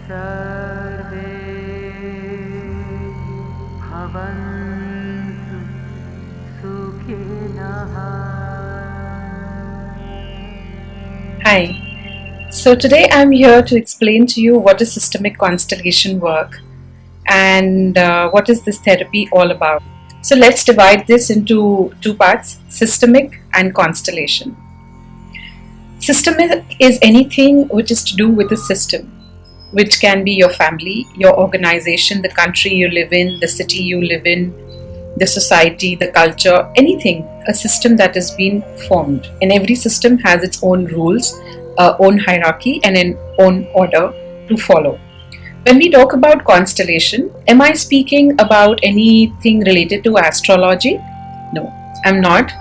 सर्वे भवन्तु सुखिनः. Hi. So today I'm here to explain to you what is systemic constellation work and what is this therapy all about. So let's divide this into two parts, systemic and constellation. Systemic is anything which is to do with the system, which can be your family, your organization, the country you live in, the city you live in, the society, the culture, anything, a system that has been formed. And every system has its own rules, own hierarchy, and an own order to follow. When we talk about constellation, am I speaking about anything related to astrology? No, I'm not.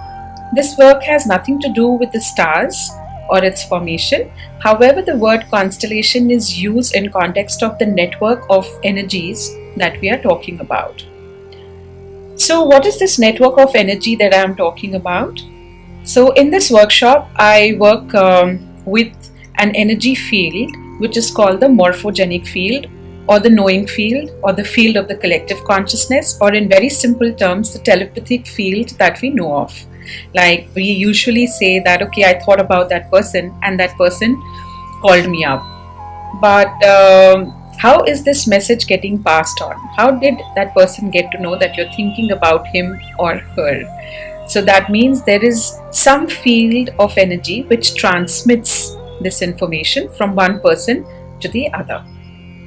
This work has nothing to do with the stars or its formation. However, the word constellation is used in context of the network of energies that we are talking about. So what is this network of energy that I am talking about? So in this workshop, I work with an energy field which is called the morphogenic field, or the knowing field, or the field of the collective consciousness, or in very simple terms, the telepathic field that we know of. Like we usually say that, okay, I thought about that person and that person called me up. But how is this message getting passed on? How did that person get to know that you're thinking about him or her? So that means there is some field of energy which transmits this information from one person to the other.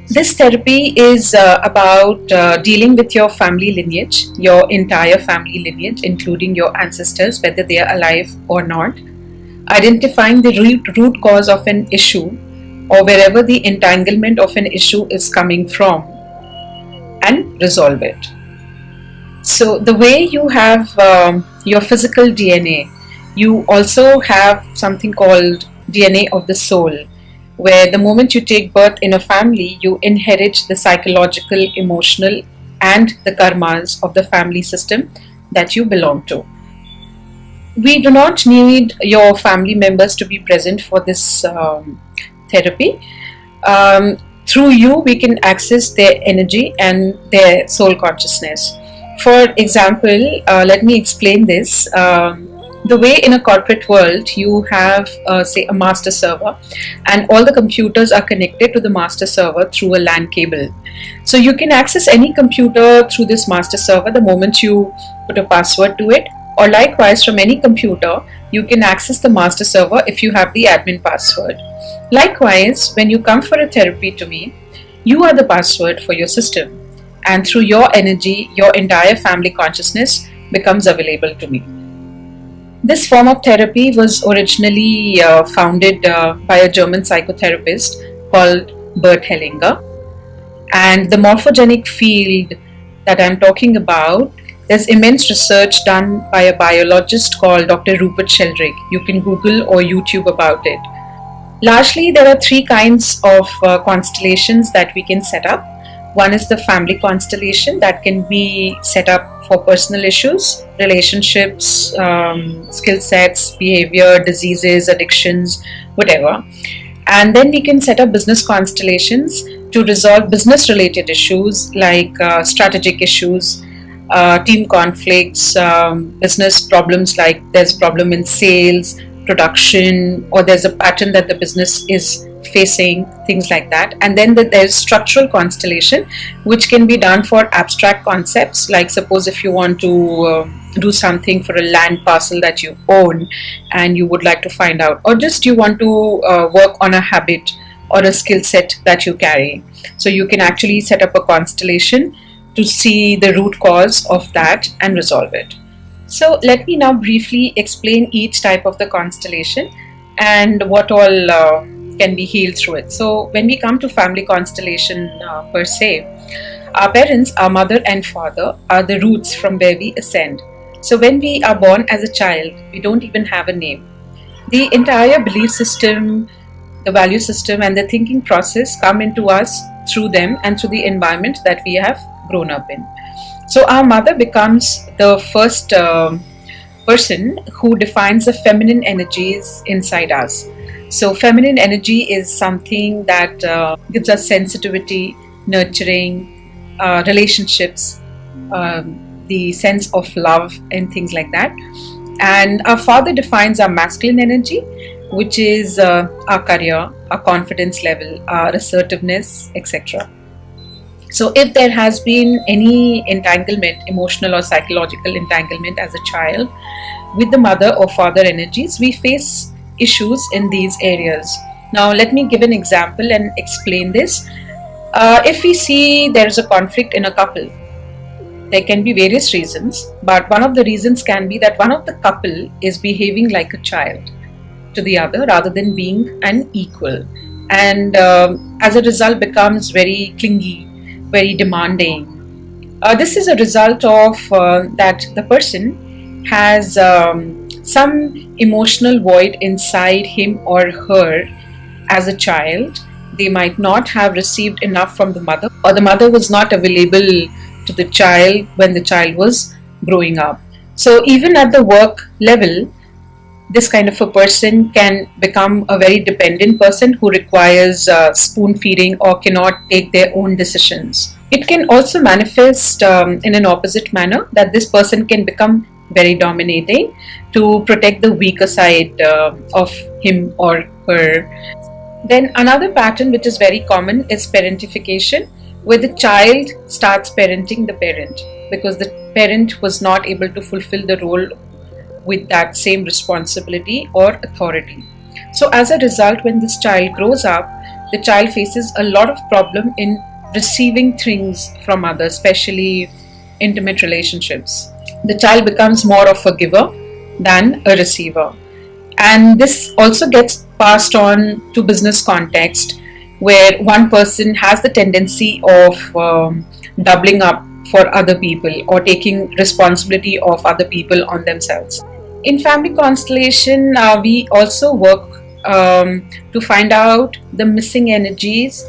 This therapy is about dealing with your family lineage, your entire family lineage, including your ancestors, whether they are alive or not, identifying the root cause of an issue or wherever the entanglement of an issue is coming from, and resolve it. So the way you have your physical DNA, you also have something called DNA of the soul, where the moment you take birth in a family, you inherit the psychological, emotional, and the karmas of the family system that you belong to. We do not need your family members to be present for this therapy. Through you, we can access their energy and their soul consciousness. For example, let me explain this. The way in a corporate world you have say a master server, and all the computers are connected to the master server through a LAN cable. So you can access any computer through this master server the moment you put a password to it, or likewise from any computer you can access the master server if you have the admin password. Likewise, when you come for a therapy to me, you are the password for your system, and through your energy your entire family consciousness becomes available to me. This form of therapy was originally founded by a German psychotherapist called Bert Hellinger. And the morphogenic field that I'm talking about, there's immense research done by a biologist called Dr. Rupert Sheldrake. You can Google or YouTube about it. Largely, there are three kinds of constellations that we can set up. One is the family constellation that can be set up for personal issues, relationships, skill sets, behavior, diseases, addictions, whatever. And then we can set up business constellations to resolve business related issues like strategic issues, team conflicts, business problems like there's problem in sales, production, or there's a pattern that the business is facing, things like that. And then there's structural constellation, which can be done for abstract concepts, like suppose if you want to do something for a land parcel that you own and you would like to find out, or just you want to work on a habit or a skill set that you carry. So you can actually set up a constellation to see the root cause of that and resolve it. So let me now briefly explain each type of the constellation and what all can be healed through it. So when we come to family constellation per se, our parents, our mother and father, are the roots from where we ascend. So when we are born as a child, we don't even have a name. The entire belief system, the value system and the thinking process come into us through them and through the environment that we have grown up in. So our mother becomes the first person who defines the feminine energies inside us. So, feminine energy is something that gives us sensitivity, nurturing, relationships, the sense of love, and things like that. And our father defines our masculine energy, which is our career, our confidence level, our assertiveness, etc. So, if there has been any entanglement, emotional or psychological entanglement as a child with the mother or father energies, we face issues in these areas. Now, let me give an example and explain this. If we see there is a conflict in a couple, there can be various reasons, but one of the reasons can be that one of the couple is behaving like a child to the other rather than being an equal, and as a result becomes very clingy, very demanding. This is a result of that the person has some emotional void inside him or her as a child. They might not have received enough from the mother, or the mother was not available to the child when the child was growing up. So, even at the work level, this kind of a person can become a very dependent person who requires spoon feeding or cannot take their own decisions. It can also manifest in an opposite manner, that this person can become very dominating to protect the weaker side of him or her. Then another pattern which is very common is parentification, where the child starts parenting the parent because the parent was not able to fulfill the role with that same responsibility or authority. So as a result, when this child grows up, the child faces a lot of problem in receiving things from others, especially intimate relationships. The child becomes more of a giver than a receiver. And this also gets passed on to business context, where one person has the tendency of doubling up for other people or taking responsibility of other people on themselves. In Family Constellation, we also work to find out the missing energies,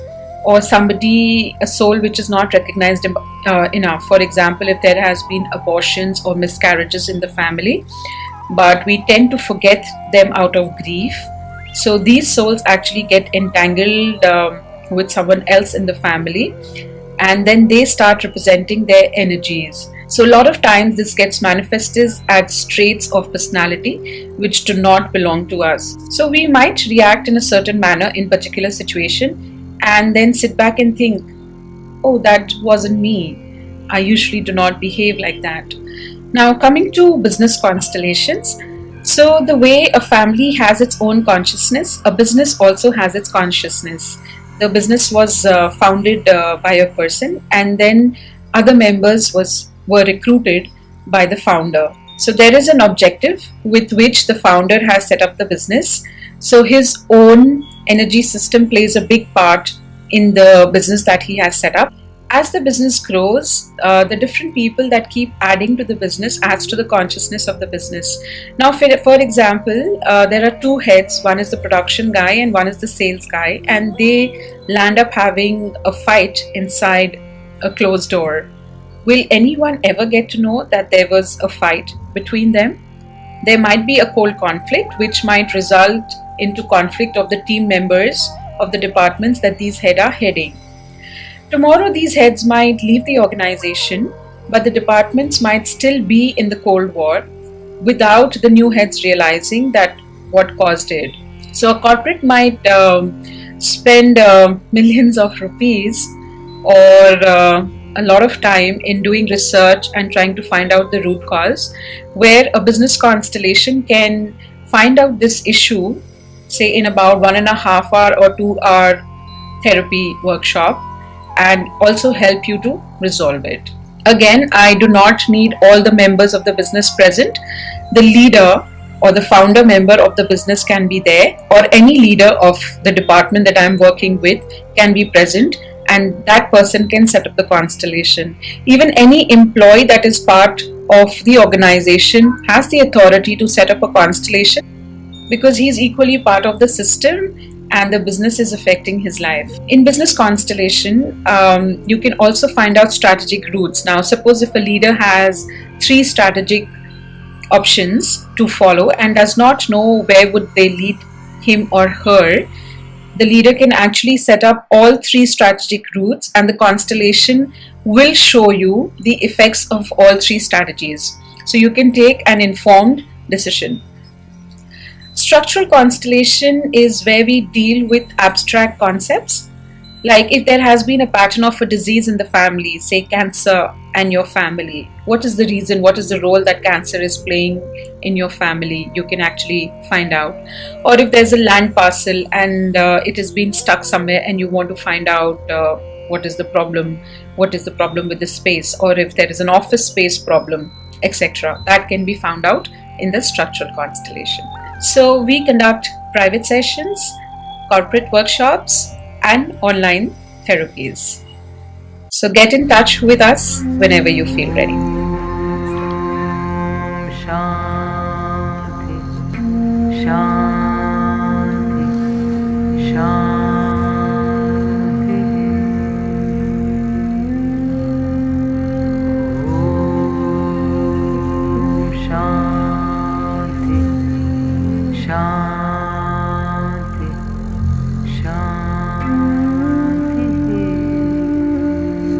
or somebody, a soul which is not recognized enough. For example, if there has been abortions or miscarriages in the family, but we tend to forget them out of grief. So these souls actually get entangled with someone else in the family, and then they start representing their energies. So a lot of times this gets manifested as traits of personality which do not belong to us. So we might react in a certain manner in particular situation and then sit back and think, oh, that wasn't me. I usually do not behave like that. Now, coming to business constellations, so the way a family has its own consciousness, a business also has its consciousness. The business was founded by a person, and then other members were recruited by the founder. So there is an objective with which the founder has set up the business. So his own energy system plays a big part in the business that he has set up. As the business grows, the different people that keep adding to the business adds to the consciousness of the business. Now, for example, there are two heads. One is the production guy and one is the sales guy, and they land up having a fight inside a closed door. Will anyone ever get to know that there was a fight between them? There might be a cold conflict which might result into conflict of the team members of the departments that these heads are heading. Tomorrow these heads might leave the organization, but the departments might still be in the Cold War without the new heads realizing that what caused it. So a corporate might spend millions of rupees or a lot of time in doing research and trying to find out the root cause, where a business constellation can find out this issue, say in about 1.5 hour or 2 hour therapy workshop, and also help you to resolve it. Again, I do not need all the members of the business present. The leader or the founder member of the business can be there, or any leader of the department that I'm working with can be present, and that person can set up the constellation. Even any employee that is part of the organization has the authority to set up a constellation, because he is equally part of the system and the business is affecting his life. In business constellation, you can also find out strategic routes. Now, suppose if a leader has 3 strategic options to follow and does not know where would they lead him or her, the leader can actually set up all three strategic routes, and the constellation will show you the effects of all three strategies. So you can take an informed decision. Structural constellation is where we deal with abstract concepts. Like if there has been a pattern of a disease in the family, say cancer and your family, what is the reason, what is the role that cancer is playing in your family? You can actually find out. Or if there's a land parcel and it has been stuck somewhere and you want to find out what is the problem, what is the problem with the space, or if there is an office space problem, etc. That can be found out in the structural constellation. So we conduct private sessions, corporate workshops, and online therapies. So get in touch with us whenever you feel ready. Shanti, Shanti, Shanti. Om Shanti, Shanti.